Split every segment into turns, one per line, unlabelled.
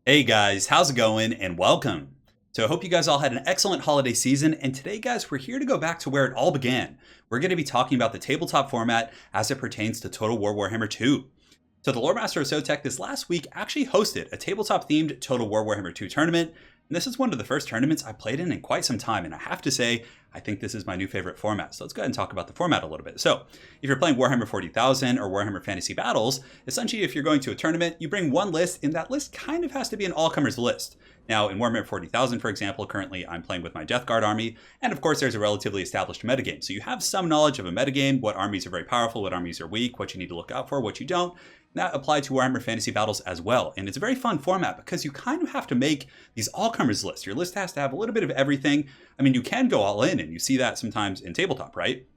Hey guys, how's it going and welcome. So I hope you guys all had an excellent holiday season, and today guys, we're here to go back to where it all began. We're going to be talking about the tabletop format as it pertains to Total War Warhammer 2. So the Lore Master of Sotek this last week actually hosted a tabletop themed Total War Warhammer 2 tournament, and this is one of the first tournaments I played in quite some time, and I have to say, I think this is my new favorite format. So let's go ahead and talk about the format a little bit. So if you're playing Warhammer 40,000 or Warhammer Fantasy Battles, essentially if you're going to a tournament, you bring one list, and that list kind of has to be an all-comers list. Now in Warhammer 40,000, for example, currently I'm playing with my Death Guard army, and of course there's a relatively established metagame. So you have some knowledge of a metagame, what armies are very powerful, what armies are weak, what you need to look out for, what you don't. That applied to Warhammer Fantasy Battles as well. And it's a very fun format because you kind of have to make these all-comers lists. Your list has to have a little bit of everything. I mean, you can go all in, and you see that sometimes in Tabletop, right?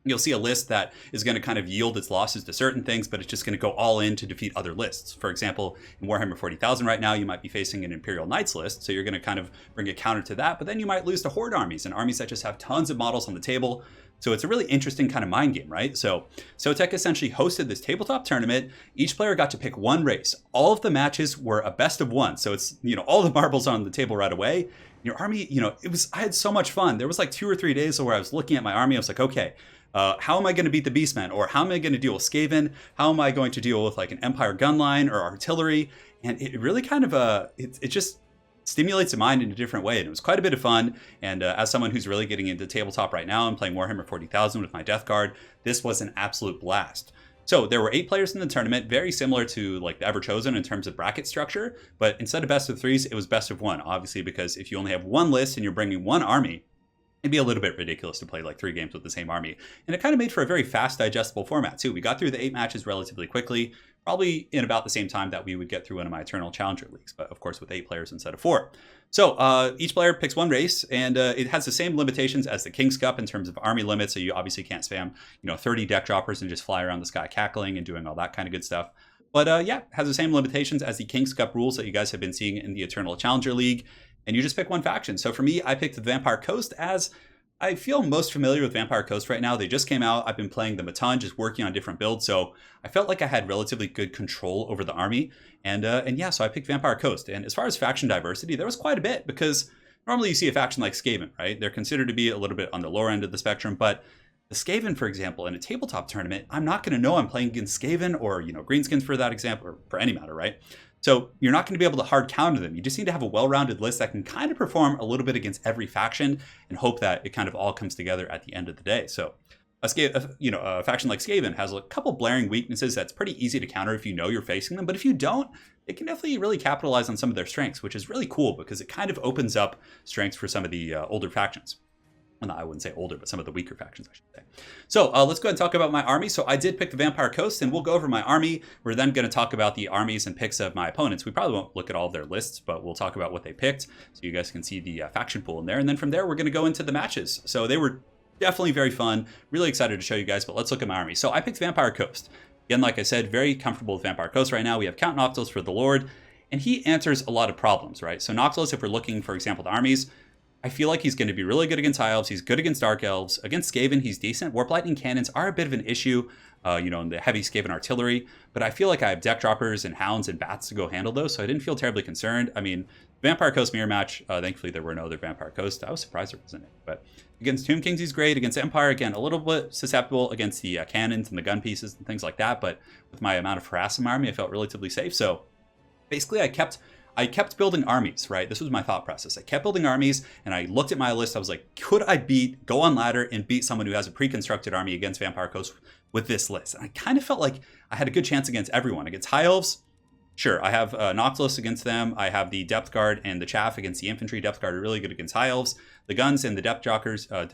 You'll see a list that is going to kind of yield its losses to certain things, but it's just going to go all in to defeat other lists. For example, in Warhammer 40,000 right now, you might be facing an Imperial Knights list, so you're going to kind of bring a counter to that, but then you might lose to Horde armies and armies that just have tons of models on the table. So it's a really interesting kind of mind game, right? So Sotek essentially hosted this tabletop tournament. Each player got to pick one race. All of the matches were a best of one. So it's, all the marbles on the table right away. Your army, I had so much fun. There was like 2 or 3 days where I was looking at my army. I was like, okay, how am I going to beat the Beastmen? Or how am I going to deal with Skaven? How am I going to deal with like an Empire gun line or artillery? And it really kind of, it just stimulates the mind in a different way. And it was quite a bit of fun. And as someone who's really getting into tabletop right now and playing Warhammer 40,000 with my Death Guard, this was an absolute blast. So there were 8 players in the tournament, very similar to like the Everchosen in terms of bracket structure. But instead of best of 3s, it was best of 1, obviously, because if you only have one list and you're bringing one army, it'd be a little bit ridiculous to play like 3 games with the same army. And it kind of made for a very fast, digestible format too. We got through the 8 matches relatively quickly, probably in about the same time that we would get through one of my Eternal Challenger leagues, but of course with 8 players instead of 4. So each player picks one race, and it has the same limitations as the King's Cup in terms of army limits. So you obviously can't spam, 30 deck droppers and just fly around the sky cackling and doing all that kind of good stuff. But it has the same limitations as the King's Cup rules that you guys have been seeing in the Eternal Challenger League. And you just pick one faction. So for me, I picked the Vampire Coast as I feel most familiar with Vampire Coast right now. They just came out. I've been playing them a ton, just working on different builds. So I felt like I had relatively good control over the army. So I picked Vampire Coast. And as far as faction diversity, there was quite a bit because normally you see a faction like Skaven, right? They're considered to be a little bit on the lower end of the spectrum. But the Skaven, for example, in a tabletop tournament, I'm not going to know I'm playing against Skaven or, Greenskins for that example, or for any matter, right? So you're not going to be able to hard counter them. You just need to have a well-rounded list that can kind of perform a little bit against every faction and hope that it kind of all comes together at the end of the day. So a faction like Skaven has a couple blaring weaknesses that's pretty easy to counter if you know you're facing them. But if you don't, it can definitely really capitalize on some of their strengths, which is really cool because it kind of opens up strengths for some of the older factions. Well, no, I wouldn't say older, but some of the weaker factions, I should say. So let's go ahead and talk about my army. So I did pick the Vampire Coast, and we'll go over my army. We're then going to talk about the armies and picks of my opponents. We probably won't look at all of their lists, but we'll talk about what they picked so you guys can see the faction pool in there. And then from there, we're going to go into the matches. So they were definitely very fun. Really excited to show you guys, but let's look at my army. So I picked Vampire Coast. Again, like I said, very comfortable with Vampire Coast right now. We have Count Noctiluss for the Lord, and he answers a lot of problems, right? So Noctiluss, if we're looking, for example, the armies, I feel like he's going to be really good against High Elves. He's good against Dark Elves. Against Skaven, he's decent. Warp Lightning Cannons are a bit of an issue, in the heavy Skaven artillery. But I feel like I have Deck Droppers and Hounds and Bats to go handle those, so I didn't feel terribly concerned. I mean, Vampire Coast mirror match, thankfully there were no other Vampire Coast. I was surprised there wasn't it. But against Tomb Kings, he's great. Against Empire, again, a little bit susceptible against the cannons and the gun pieces and things like that. But with my amount of harass in my army, I felt relatively safe. So basically, I kept building armies, right? This was my thought process. I kept building armies, and I looked at my list. I was like, could I go on ladder and beat someone who has a pre-constructed army against Vampire Coast with this list? And I kind of felt like I had a good chance against everyone. Against High Elves, sure, I have Noctiluss against them. I have the Depth Guard and the Chaff against the Infantry. Depth Guard are really good against High Elves. The Guns and the Deck Droppers are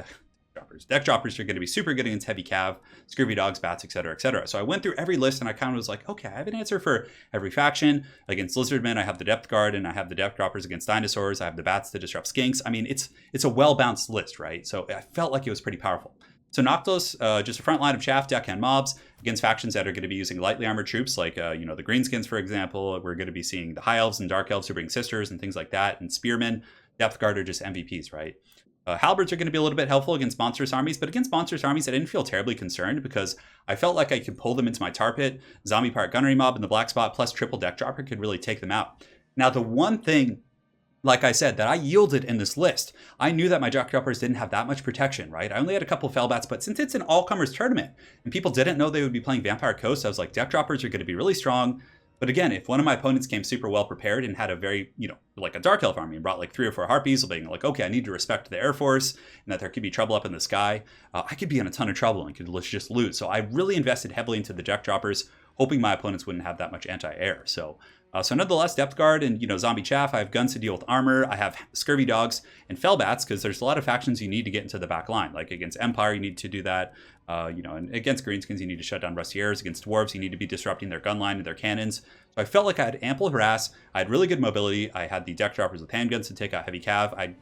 going to be super good against Heavy Cav, Scurvy Dogs, Bats, etc., etc. So I went through every list and I kind of was like, okay, I have an answer for every faction. Against Lizardmen, I have the Depth Guard and I have the Deck Droppers against Dinosaurs. I have the Bats to disrupt Skinks. I mean, it's a well-balanced list, right? So I felt like it was pretty powerful. So Noctiluss, just a front line of Chaff, Deck, and Mobs against factions that are going to be using lightly armored troops like, the Greenskins, for example. We're going to be seeing the High Elves and Dark Elves who bring Sisters and things like that. And Spearmen, Depth Guard are just MVPs, right? Halberds are going to be a little bit helpful against monstrous armies, but against monstrous armies, I didn't feel terribly concerned because I felt like I could pull them into my tar pit. Zombie Pirate Gunnery Mob and the Black Spot plus triple Deck Dropper could really take them out. Now, the one thing, like I said, that I yielded in this list, I knew that my deck droppers didn't have that much protection, right? I only had a couple of Fellbats, but since it's an all-comers tournament and people didn't know they would be playing Vampire Coast, I was like, deck droppers are going to be really strong. But again, if one of my opponents came super well prepared and had a very, like a Dark Elf army and brought like 3 or 4 Harpies, being like, okay, I need to respect the Air Force and that there could be trouble up in the sky, I could be in a ton of trouble and could just lose. So I really invested heavily into the deck droppers, hoping my opponents wouldn't have that much anti-air. So nonetheless, Depth Guard and, Zombie Chaff, I have guns to deal with armor, I have Scurvy Dogs and Fellbats, because there's a lot of factions you need to get into the back line. Like against Empire, you need to do that. And against Greenskins, you need to shut down Rusty Airs. Against Dwarves, you need to be disrupting their gun line and their cannons. So I felt like I had ample harass. I had really good mobility. I had the deck droppers with handguns to take out heavy cav. I,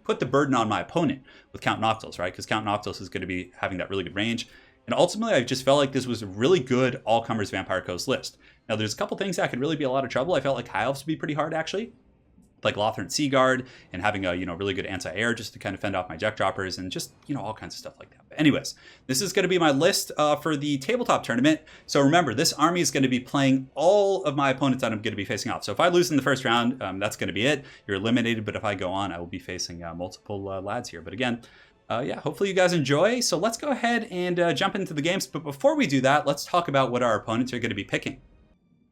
put the burden on my opponent with Count Noctiluss, right? Because Count Noctiluss is going to be having that really good range. And ultimately, I just felt like this was a really good all-comers Vampire Coast list. Now, there's a couple things that could really be a lot of trouble. I felt like High Elves would be pretty hard, actually. Like Lothran Sea Guard and having a, really good anti-air just to kind of fend off my deck droppers and just, all kinds of stuff like that. But anyways, this is going to be my list for the tabletop tournament. So remember, this army is going to be playing all of my opponents that I'm going to be facing off. So if I lose in the first round, that's going to be it. You're eliminated. But if I go on, I will be facing multiple lads here. But again, hopefully you guys enjoy. So let's go ahead and jump into the games. But before we do that, let's talk about what our opponents are going to be picking.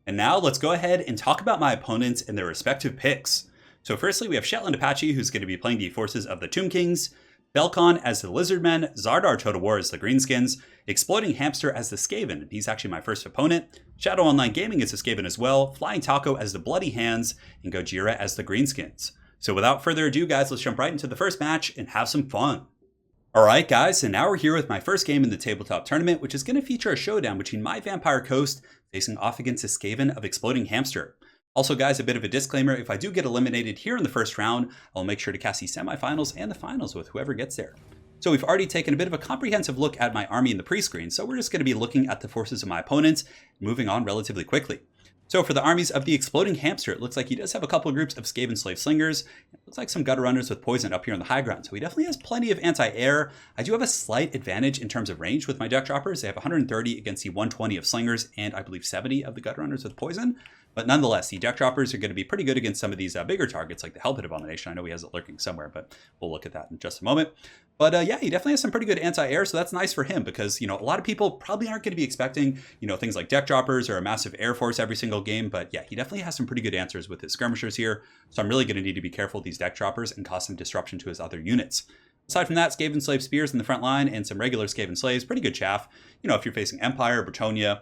And now let's go ahead and talk about my opponents and their respective picks. So firstly, we have Shetland Apache, who's going to be playing the forces of the Tomb Kings, Belkon as the Lizardmen, Zardar Total War as the Greenskins, Exploding Hamster as the Skaven, and he's actually my first opponent, Shadow Online Gaming as the Skaven as well, Flying Taco as the Bloody Hands, and Gojira as the Greenskins. So without further ado, guys, let's jump right into the first match and have some fun. Alright guys, and now we're here with my first game in the tabletop tournament, which is going to feature a showdown between my Vampire Coast facing off against the Skaven of Exploding Hamster. Also guys, a bit of a disclaimer, if I do get eliminated here in the first round, I'll make sure to cast the semifinals and the finals with whoever gets there. So we've already taken a bit of a comprehensive look at my army in the pre-screen, so we're just going to be looking at the forces of my opponents, moving on relatively quickly. So for the armies of the Exploding Hamster, it looks like he does have a couple of groups of Skaven Slave Slingers. It looks like some Gutter Runners with Poison up here on the high ground, so he definitely has plenty of anti-air. I do have a slight advantage in terms of range with my deck droppers. They have 130 against the 120 of Slingers and I believe 70 of the Gutter Runners with Poison. But nonetheless, the deck droppers are going to be pretty good against some of these bigger targets like the Hellpit Abomination. I know he has it lurking somewhere, but we'll look at that in just a moment. But yeah, he definitely has some pretty good anti-air, so that's nice for him because, a lot of people probably aren't going to be expecting, things like deck droppers or a massive air force every single game. But yeah, he definitely has some pretty good answers with his skirmishers here. So I'm really going to need to be careful with these deck droppers and cause some disruption to his other units. Aside from that, Skaven Slave Spears in the front line and some regular Skaven Slaves, pretty good chaff. If you're facing Empire, Bretonia,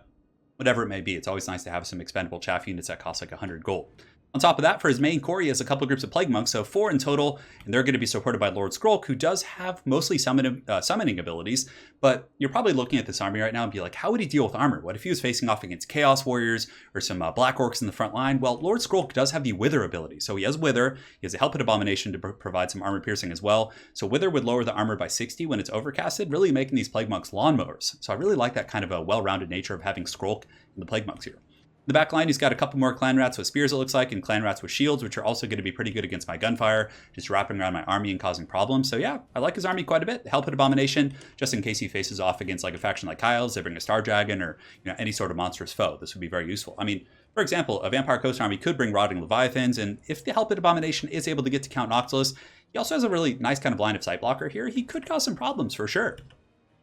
whatever it may be, it's always nice to have some expendable chaff units that cost like 100 gold. On top of that, for his main core, he has a couple of groups of Plague Monks, so 4 in total, and they're going to be supported by Lord Skrulk, who does have mostly summoning abilities, but you're probably looking at this army right now and be like, how would he deal with armor? What if he was facing off against Chaos Warriors or some Black Orcs in the front line? Well, Lord Skrulk does have the Wither ability, so he has Wither, he has a Hellpit Abomination to provide some armor piercing as well, so Wither would lower the armor by 60 when it's overcasted, really making these Plague Monks lawnmowers. So I really like that kind of a well-rounded nature of having Skrulk and the Plague Monks here. The back line, he's got a couple more Clan Rats with spears, it looks like, and Clan Rats with shields, which are also going to be pretty good against my gunfire, just wrapping around my army and causing problems. So yeah, I like his army quite a bit. Hellpit Abomination, just in case he faces off against like a faction like Kyle's, they bring a Star Dragon or any sort of monstrous foe. This would be very useful. I mean, for example, a Vampire Coast army could bring Rotting Leviathans, and if the Hellpit Abomination is able to get to Count Noctiluss, he also has a really nice kind of line of sight blocker here. He could cause some problems for sure.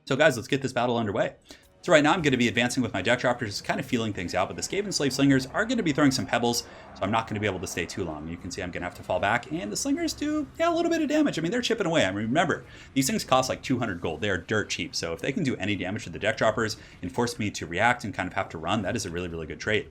So guys, let's get this battle underway. So right now I'm going to be advancing with my deck droppers, kind of feeling things out, but the Skaven Slave Slingers are going to be throwing some pebbles, so I'm not going to be able to stay too long. You can see I'm going to have to fall back, and the Slingers do, a little bit of damage. I mean, they're chipping away. I mean, remember, these things cost like 200 gold. They're dirt cheap, so if they can do any damage to the deck droppers and force me to react and kind of have to run, that is a really, really good trade.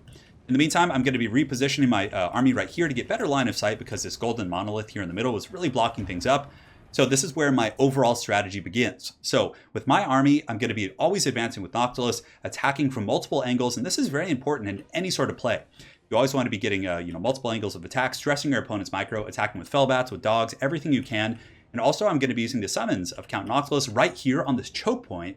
In the meantime, I'm going to be repositioning my army right here to get better line of sight because this golden monolith here in the middle was really blocking things up. So this is where my overall strategy begins. So with my army, I'm going to be always advancing with Noctiluss, attacking from multiple angles, and this is very important in any sort of play. You always want to be getting multiple angles of attack, stressing your opponent's micro, attacking with Fellbats, with dogs, everything you can. And also I'm going to be using the summons of Count Noctiluss right here on this choke point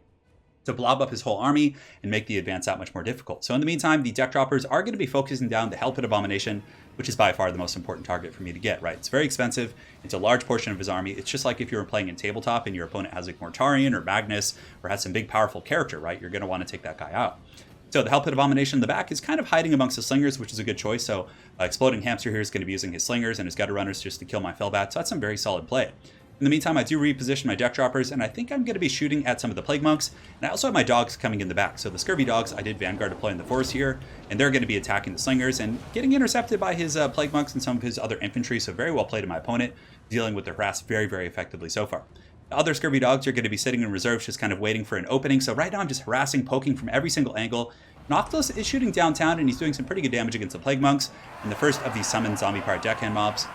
to blob up his whole army and make the advance that much more difficult. So in the meantime, the deck droppers are going to be focusing down the Hellpit Abomination, which is by far the most important target for me to get, right? It's very expensive. It's a large portion of his army. It's just like if you were playing in Tabletop and your opponent has like Mortarion or Magnus or has some big powerful character, right? You're going to want to take that guy out. So the Hell Pit Abomination in the back is kind of hiding amongst the slingers, which is a good choice. So Exploding Hamster here is going to be using his slingers and his gutter runners just to kill my Fellbats. So that's some very solid play. In the meantime, I do reposition my deck droppers, and I think I'm going to be shooting at some of the Plague Monks. And I also have my dogs coming in the back. So the Scurvy Dogs, I did Vanguard deploy in the forest here, and they're going to be attacking the Slingers and getting intercepted by his Plague Monks and some of his other infantry. So very well played to my opponent, dealing with the harass very, very effectively so far. The other Scurvy Dogs are going to be sitting in reserves, just kind of waiting for an opening. So right now I'm just harassing, poking from every single angle. Noctilus is shooting downtown, and he's doing some pretty good damage against the Plague Monks. And the first of these summoned zombie pirate deckhand mobs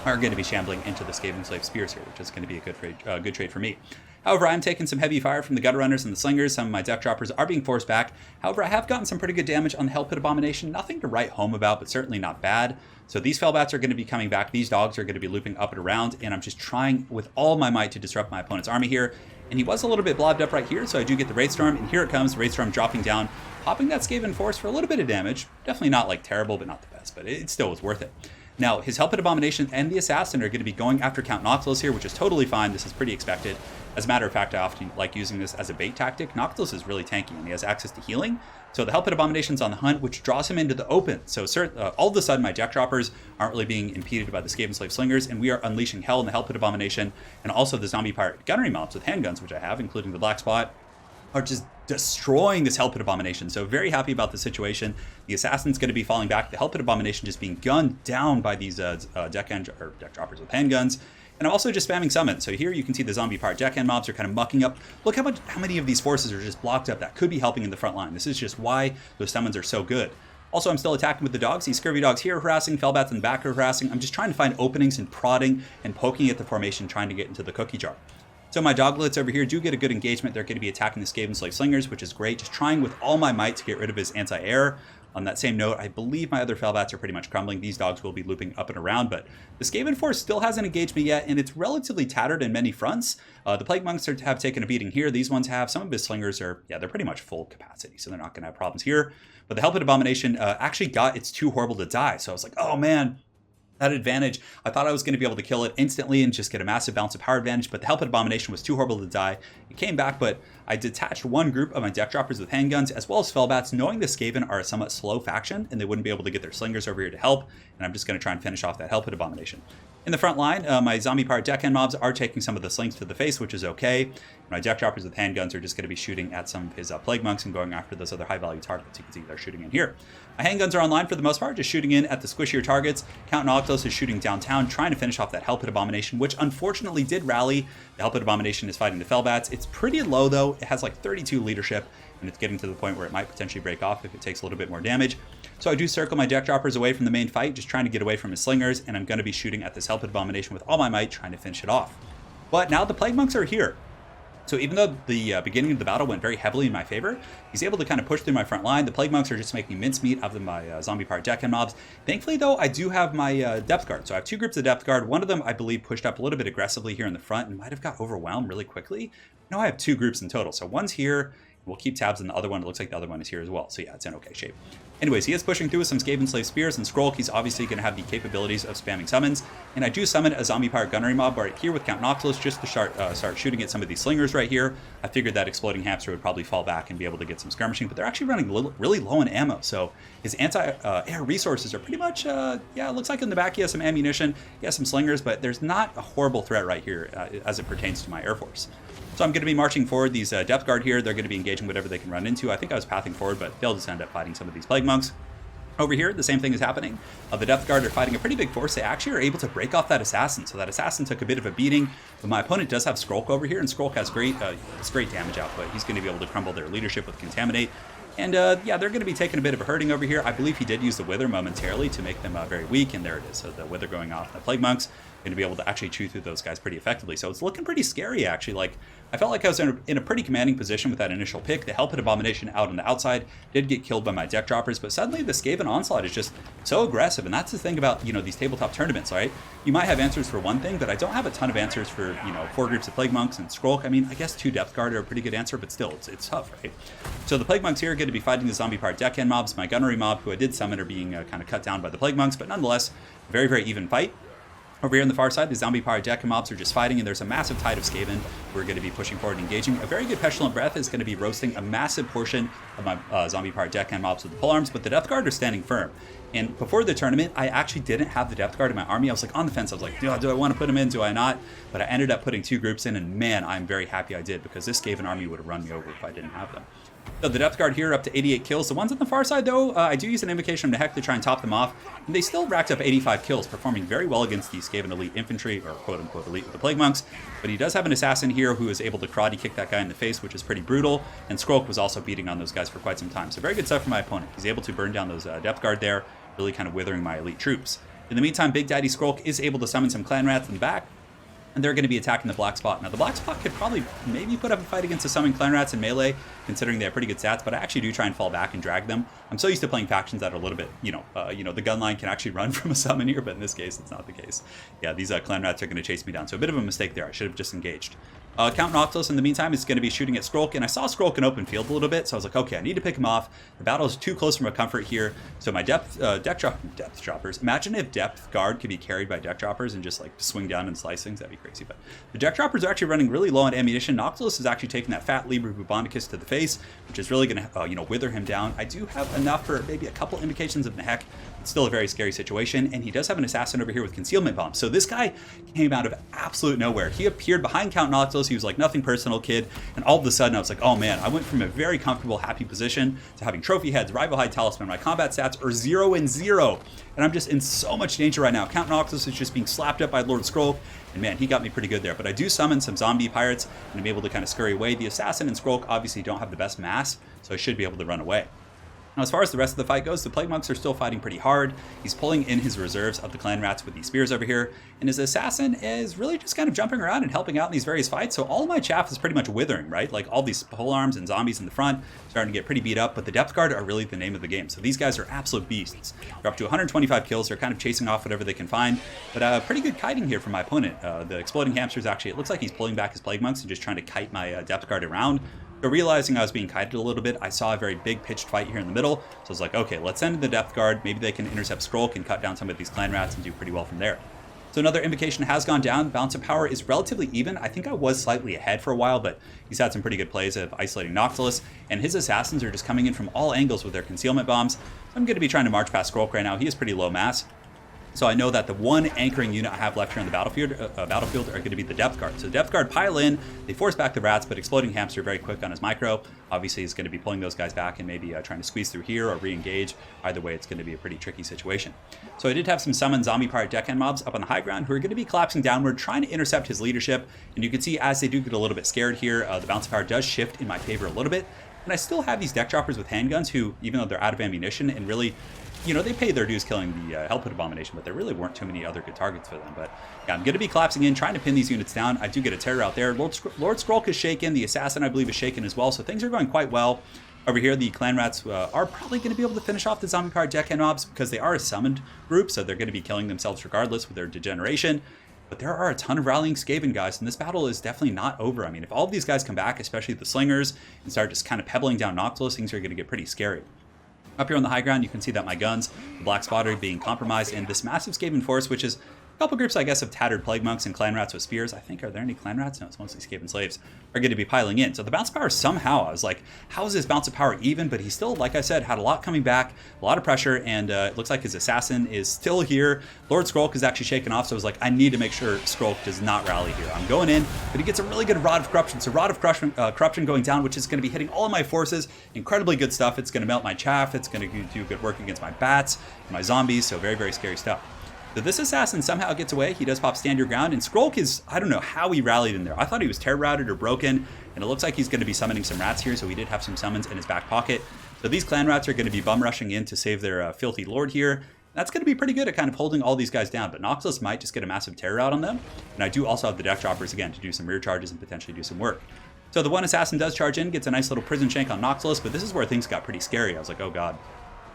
are going to be shambling into the Skaven Slave Spears here, which is going to be a good trade for me. However, I'm taking some heavy fire from the Gutter Runners and the Slingers. Some of my deck droppers are being forced back. However, I have gotten some pretty good damage on the Hell Pit Abomination. Nothing to write home about, but certainly not bad. So these Fellbats are going to be coming back. These dogs are going to be looping up and around, and I'm just trying with all my might to disrupt my opponent's army here. And he was a little bit blobbed up right here, so I do get the Wraithstorm, and here it comes, Wraithstorm dropping down, popping that Skaven Force for a little bit of damage. Definitely not like terrible, but not the best, but it still was worth it. Now, his Hell Pit Abomination and the Assassin are going to be going after Count Noctilus here, which is totally fine. This is pretty expected. As a matter of fact, I often like using this as a bait tactic. Noctilus is really tanky, and he has access to healing. So the Hell Pit Abomination's on the hunt, which draws him into the open. So all of a sudden, my deck droppers aren't really being impeded by the Skaven Slave Slingers, and we are unleashing hell in the Hell Pit Abomination, and also the Zombie Pirate Gunnery mobs with handguns, which I have, including the Black Spot, are just destroying this Hell Pit Abomination. So very happy about the situation. The Assassin's going to be falling back. The Hell Pit Abomination just being gunned down by these deck droppers with handguns. And I'm also just spamming summon. So here you can see the Zombie Pirate deckhand mobs are kind of mucking up. Look how many of these forces are just blocked up. That could be helping in the front line. This is just why those summons are so good. Also, I'm still attacking with the dogs. These Scurvy Dogs here are harassing, Fellbats in the back are harassing. I'm just trying to find openings and prodding and poking at the formation, trying to get into the cookie jar. So my Doglets over here do get a good engagement. They're going to be attacking the Skaven Slave Slingers, which is great. Just trying with all my might to get rid of his anti-air. On that same note, I believe my other Fellbats are pretty much crumbling. These dogs will be looping up and around, but the Skaven Force still hasn't engaged me yet, and it's relatively tattered in many fronts. The Plague Monks have taken a beating here. These ones have. Some of his Slingers are, they're pretty much full capacity, so they're not going to have problems here. But the Hell Pit Abomination actually got It's Too Horrible to Die, so I was like, oh man, that advantage, I thought I was going to be able to kill it instantly and just get a massive bounce of power advantage, but the Hell Pit Abomination was too horrible to die. It came back, but I detached one group of my deck droppers with handguns, as well as Fellbats, knowing the Skaven are a somewhat slow faction, and they wouldn't be able to get their Slingers over here to help, and I'm just going to try and finish off that Hell Pit Abomination. In the front line, my Zombie Pirate deckhand mobs are taking some of the slings to the face, which is okay. My deck droppers with handguns are just going to be shooting at some of his Plague Monks and going after those other high-value targets. You can see they're shooting in here. My handguns are online for the most part, just shooting in at the squishier targets. Count Noctilus is shooting downtown, trying to finish off that Hell Pit Abomination, which unfortunately did rally. The Hell Pit Abomination is fighting the Fellbats. It's pretty low, though. It has like 32 leadership, and it's getting to the point where it might potentially break off if it takes a little bit more damage. So I do circle my deck droppers away from the main fight, just trying to get away from his Slingers, and I'm going to be shooting at this Hell Pit Abomination with all my might, trying to finish it off. But now the Plague Monks are here. So even though the beginning of the battle went very heavily in my favor, he's able to kind of push through my front line. The Plague Monks are just making mincemeat of my Zombie Pirate deckhand mobs. Thankfully, though, I do have my Depth Guard. So I have two groups of Depth Guard. One of them, I believe, pushed up a little bit aggressively here in the front and might have got overwhelmed really quickly. No, I have two groups in total. So one's here. We'll keep tabs on the other one. It looks like the other one is here as well. So yeah, it's in okay shape. Anyways, he is pushing through with some Skaven Slave Spears, and Skrulk, he's obviously going to have the capabilities of spamming summons. And I do summon a Zombie Pirate Gunnery mob right here with Count Noctilus just to start shooting at some of these Slingers right here. I figured that Exploding Hamster would probably fall back and be able to get some skirmishing, but they're actually running really low on ammo. So his anti-air resources are pretty much, it looks like in the back he has some ammunition, he has some Slingers, but there's not a horrible threat right here as it pertains to my Air Force. So I'm going to be marching forward. These Depth Guard here, they're going to be engaging whatever they can run into. I think I was pathing forward, but they'll just end up fighting some of these Plague Monks. Over here, the same thing is happening. The Depth Guard are fighting a pretty big force. They actually are able to break off that Assassin. So that Assassin took a bit of a beating, but my opponent does have Skrulk over here, and Skrulk has great damage output. He's going to be able to crumble their leadership with Contaminate. And they're going to be taking a bit of a hurting over here. I believe he did use the Wither momentarily to make them very weak, and there it is. So the Wither going off. The Plague Monks going to be able to actually chew through those guys pretty effectively. So it's looking pretty scary, actually. Like, I felt like I was in a pretty commanding position with that initial pick. The Hell Pit Abomination out on the outside did get killed by my deck droppers, but suddenly the Skaven Onslaught is just so aggressive, and that's the thing about, these tabletop tournaments, right? You might have answers for one thing, but I don't have a ton of answers for, 4 groups of Plague Monks and Skrulk. I mean, I guess 2 Depth Guard are a pretty good answer, but still, it's tough, right? So the Plague Monks here are going to be fighting the Zombie Pirate deckhand mobs. My Gunnery mob, who I did summon, are being kind of cut down by the Plague Monks, but nonetheless, very, very even fight. Over here on the far side, the zombie pirate deck mobs are just fighting, and there's a massive tide of Skaven who are going to be pushing forward and engaging. A very good Pestilent Breath is going to be roasting a massive portion of my zombie pirate deck mobs with the polearms, but the Depth Guard are standing firm. And before the tournament, I actually didn't have the Depth Guard in my army. I was like on the fence. I was like, do I want to put them in? Do I not? But I ended up putting 2 groups in, and man, I'm very happy I did, because this Skaven army would have run me over if I didn't have them. So the Depth Guard here up to 88 kills. The ones on the far side, though, I do use an Invocation of Nehek to try and top them off. And they still racked up 85 kills, performing very well against the Skaven Elite Infantry, or quote-unquote Elite with the Plague Monks. But he does have an Assassin here who is able to karate kick that guy in the face, which is pretty brutal. And Skrulk was also beating on those guys for quite some time. So very good stuff for my opponent. He's able to burn down those Depth Guard there, really kind of withering my elite troops. In the meantime, Big Daddy Skrulk is able to summon some Clan Rats in the back, and they're going to be attacking the black spot. Now, the black spot could probably maybe put up a fight against the summoned Clan Rats in melee, considering they have pretty good stats, but I actually do try and fall back and drag them. I'm so used to playing factions that are a little bit, the gun line can actually run from a summon here, but in this case, it's not the case. Yeah, these Clan Rats are going to chase me down, so a bit of a mistake there. I should have just engaged. Count Noctilus, in the meantime, is going to be shooting at Skrulk, and I saw Skrulk in open field a little bit, so I was like, okay, I need to pick him off. The battle is too close from a comfort here, so my depth droppers. Imagine if Depth Guard could be carried by deck droppers and just like swing down and slice things. That'd be crazy. But the deck droppers are actually running really low on ammunition. Noctilus is actually taking that fat Liber Bubonicis to the face, which is really going to wither him down. I do have enough for maybe a couple invocations of Nehek. It's still a very scary situation, and he does have an assassin over here with concealment bombs. So this guy came out of absolute nowhere. He appeared behind Count Noctilus. He was like, nothing personal, kid. And all of a sudden, I was like, oh man, I went from a very comfortable, happy position to having trophy heads, rival high talisman. My combat stats are 0 and 0, and I'm just in so much danger right now. Count Noctilus is just being slapped up by Lord Skrulk, and man, he got me pretty good there. But I do summon some zombie pirates, and I'm able to kind of scurry away. The assassin and Skrulk obviously don't have the best mass, so I should be able to run away. Now, as far as the rest of the fight goes, the Plague Monks are still fighting pretty hard. He's pulling in his reserves of the Clan Rats with these spears over here, and his assassin is really just kind of jumping around and helping out in these various fights. So all of my chaff is pretty much withering, right? Like all these polearms and zombies in the front starting to get pretty beat up, but the Depth Guard are really the name of the game. So these guys are absolute beasts. They're up to 125 kills. They're kind of chasing off whatever they can find, but pretty good kiting here from my opponent. The Exploding Hamsters, actually, it looks like he's pulling back his Plague Monks and just trying to kite my Depth Guard around. But realizing I was being kited a little bit, I saw a very big pitched fight here in the middle. So I was like, okay, let's send in the Depth Guard. Maybe they can intercept Skrulk and cut down some of these Clan Rats and do pretty well from there. So another invocation has gone down. Balance of power is relatively even. I think I was slightly ahead for a while, but he's had some pretty good plays of isolating Noctilus. And his assassins are just coming in from all angles with their concealment bombs. So I'm going to be trying to march past Skrulk right now. He is pretty low mass. So I know that the one anchoring unit I have left here on the battlefield are going to be the Depth Guard. So the Depth Guard pile in, they force back the Rats, but Exploding Hamster very quick on his micro. Obviously, he's going to be pulling those guys back and maybe trying to squeeze through here or re-engage. Either way, it's going to be a pretty tricky situation. So I did have some summoned zombie pirate deckhand mobs up on the high ground who are going to be collapsing downward, trying to intercept his leadership. And you can see as they do get a little bit scared here, the balance of power does shift in my favor a little bit. And I still have these deck droppers with handguns who, even though they're out of ammunition and really, they paid their dues killing the Hellpit Abomination, but there really weren't too many other good targets for them. But yeah, I'm going to be collapsing in, trying to pin these units down. I do get a terror out there. Lord Skrulk is shaken. The Assassin, I believe, is shaken as well. So things are going quite well. Over here, the Clan Rats are probably going to be able to finish off the zombie pirate deckhand mobs because they are a summoned group, so they're going to be killing themselves regardless with their degeneration. But there are a ton of rallying Skaven guys, and this battle is definitely not over. I mean, if all of these guys come back, especially the Slingers, and start just kind of pebbling down Noctilus, things are going to get pretty scary. Up here on the high ground, you can see that my guns, the Black Spot, are being compromised, and this massive Skaven force, which is a couple groups, I guess, of tattered Plague Monks and Clan Rats with spears. I think, are there any Clan Rats? No, it's mostly Skaven slaves, are going to be piling in. So the bounce power somehow, I was like, how is this bounce of power even? But he still, like I said, had a lot coming back, a lot of pressure, and it looks like his assassin is still here. Lord Skrulk is actually shaken off, so I was like, I need to make sure Skrulk does not rally here. I'm going in, but he gets a really good Rod of Corruption. So Rod of Corruption going down, which is going to be hitting all of my forces. Incredibly good stuff. It's going to melt my chaff. It's going to do good work against my bats and my zombies. So very, very scary stuff. So this assassin somehow gets away. He does pop stand your ground, and Skrulk is, I don't know how he rallied in there. I thought he was terror routed or broken, and it looks like he's going to be summoning some rats here, so he did have some summons in his back pocket. So these Clan Rats are going to be bum rushing in to save their filthy lord here. That's going to be pretty good at kind of holding all these guys down, but Noctilus might just get a massive terror out on them. And I do also have the deck droppers again to do some rear charges and potentially do some work. So the one assassin does charge in, gets a nice little prison shank on Noctilus, but this is where things got pretty scary. I was like, oh god.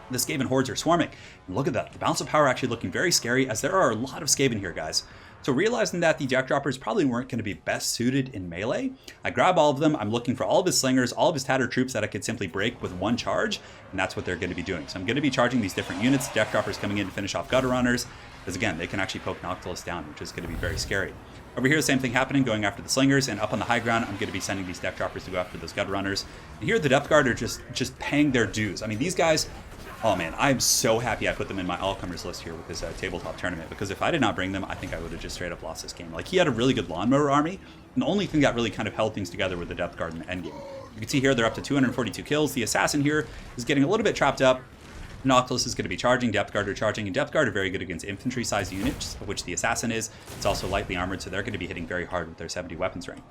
The Skaven hordes are swarming. And look at that. The balance of power actually looking very scary, as there are a lot of Skaven here, guys. So realizing that the deck droppers probably weren't going to be best suited in melee, I grab all of them. I'm looking for all of his slingers, all of his tattered troops that I could simply break with one charge, and that's what they're going to be doing. So I'm going to be charging these different units, deck droppers coming in to finish off gutter runners, because again, they can actually poke Noctilus down, which is going to be very scary. Over here, the same thing happening, going after the Slingers, and up on the high ground, I'm going to be sending these Deck Droppers to go after those Gut Runners. And here, the Depth Guard are just paying their dues. I mean, these guys, oh man, I am so happy I put them in my all-comers list here with this tabletop tournament, because if I did not bring them, I think I would have just straight up lost this game. Like, he had a really good Lawnmower army, and the only thing that really kind of held things together with the Depth Guard in the endgame. You can see here, they're up to 242 kills. The Assassin here is getting a little bit trapped up. Noctilus is going to be charging, Depth Guard are charging, and Depth Guard are very good against infantry-sized units, of which the Assassin is. It's also lightly armored, so they're going to be hitting very hard with their 70 weapons range.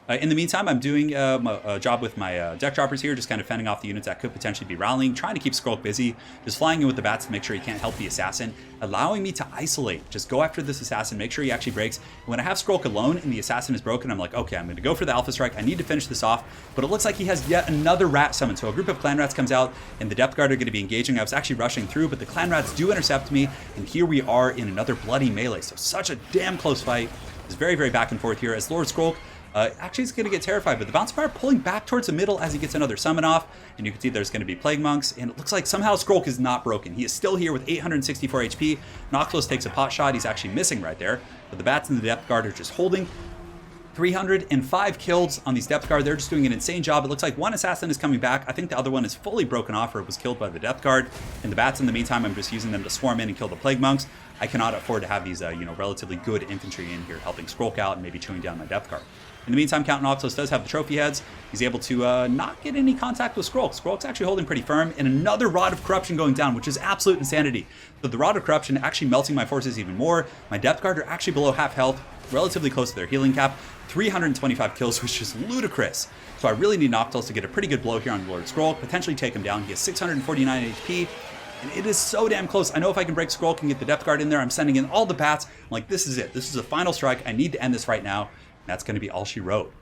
In the meantime, I'm doing a job with my Deck Droppers here, just kind of fending off the units that could potentially be rallying, trying to keep Skrulk busy, just flying in with the bats to make sure he can't help the Assassin, allowing me to isolate, just go after this Assassin, make sure he actually breaks. And when I have Skrulk alone and the Assassin is broken, I'm like, okay, I'm going to go for the Alpha Strike, I need to finish this off, but it looks like he has yet another rat summon, so a group of Clan Rats comes out, and the Depth Guard are going to be engaging. I was actually rushing through, but the Clan Rats do intercept me, and here we are in another bloody melee, so such a damn close fight. It's very, very back and forth here, as Lord Skrulk actually is going to get terrified, but the Bounce Fire pulling back towards the middle as he gets another summon off, and you can see there's going to be Plague Monks, and it looks like somehow Skrulk is not broken. He is still here with 864 HP. Noctilus takes a pot shot. He's actually missing right there, but the Bats and the Depth Guard are just holding. 305 kills on these Depth Guard. They're just doing an insane job. It looks like one Assassin is coming back. I think the other one is fully broken off, or it was killed by the Depth Guard. And the Bats, in the meantime, I'm just using them to swarm in and kill the Plague Monks. I cannot afford to have these, relatively good infantry in here helping Skrulk out and maybe chewing down my Depth Guard. In the meantime, Count Noctilus does have the trophy heads. He's able to not get any contact with Skrulk. Skrulk's actually holding pretty firm, and another Rod of Corruption going down, which is absolute insanity. So the Rod of Corruption actually melting my forces even more. My Depth Guard are actually below half health, relatively close to their healing cap. 325 kills, which is ludicrous. So I really need Noctilus to get a pretty good blow here on Lord Skrulk, potentially take him down. He has 649 HP. And it is so damn close. I know if I can break Skrulk and get the Depth Guard in there, I'm sending in all the bats. I'm like, this is it. This is a final strike. I need to end this right now. And that's going to be all she wrote.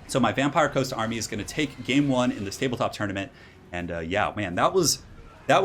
So my Vampire Coast army is going to take game one in this tabletop tournament. And yeah, man, that was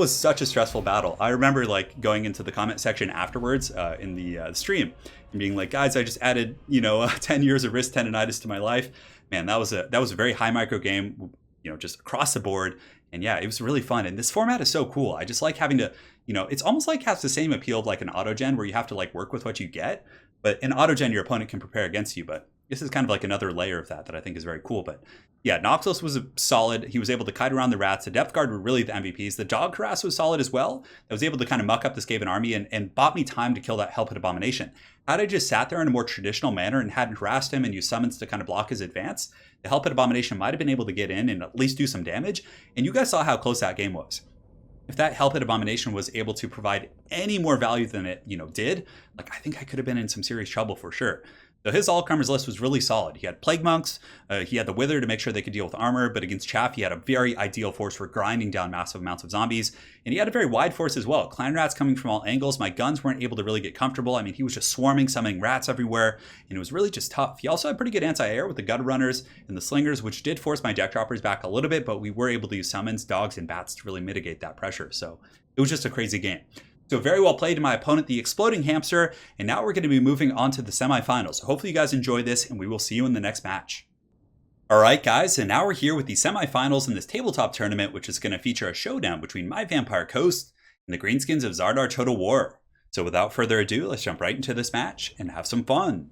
such a stressful battle. I remember like going into the comment section afterwards in the stream and being like, guys, I just added 10 years of wrist tendonitis to my life. Man, that was a very high micro game, just across the board. And yeah, it was really fun. And this format is so cool. I just like having to, it's almost like has the same appeal of like an autogen where you have to like work with what you get. But in autogen, your opponent can prepare against you. But this is kind of like another layer of that I think is very cool. But yeah, Noctilus was solid. He was able to kite around the rats. The Depth Guard were really the MVPs. The Dog Harass was solid as well. I was able to kind of muck up the Skaven army and bought me time to kill that Hellpit Abomination. Had I just sat there in a more traditional manner and hadn't harassed him and used summons to kind of block his advance, the Hellpit Abomination might have been able to get in and at least do some damage. And you guys saw how close that game was. If that Hellpit Abomination was able to provide any more value than it, did, like I think I could have been in some serious trouble for sure. So his all-comers list was really solid. He had Plague Monks, he had the Wither to make sure they could deal with armor, but against Chaff, he had a very ideal force for grinding down massive amounts of zombies. And he had a very wide force as well. Clan Rats coming from all angles. My guns weren't able to really get comfortable. I mean, he was just swarming, summoning rats everywhere, and it was really just tough. He also had pretty good anti-air with the Gut Runners and the Slingers, which did force my Deck Droppers back a little bit, but we were able to use summons, dogs, and bats to really mitigate that pressure. So it was just a crazy game. So very well played to my opponent, the Exploding Hamster, and now we're going to be moving on to the semifinals. So hopefully you guys enjoy this, and we will see you in the next match. All right, guys, and now we're here with the semifinals in this tabletop tournament, which is going to feature a showdown between my Vampire Coast and the Greenskins of Zardar Total War. So without further ado, let's jump right into this match and have some fun.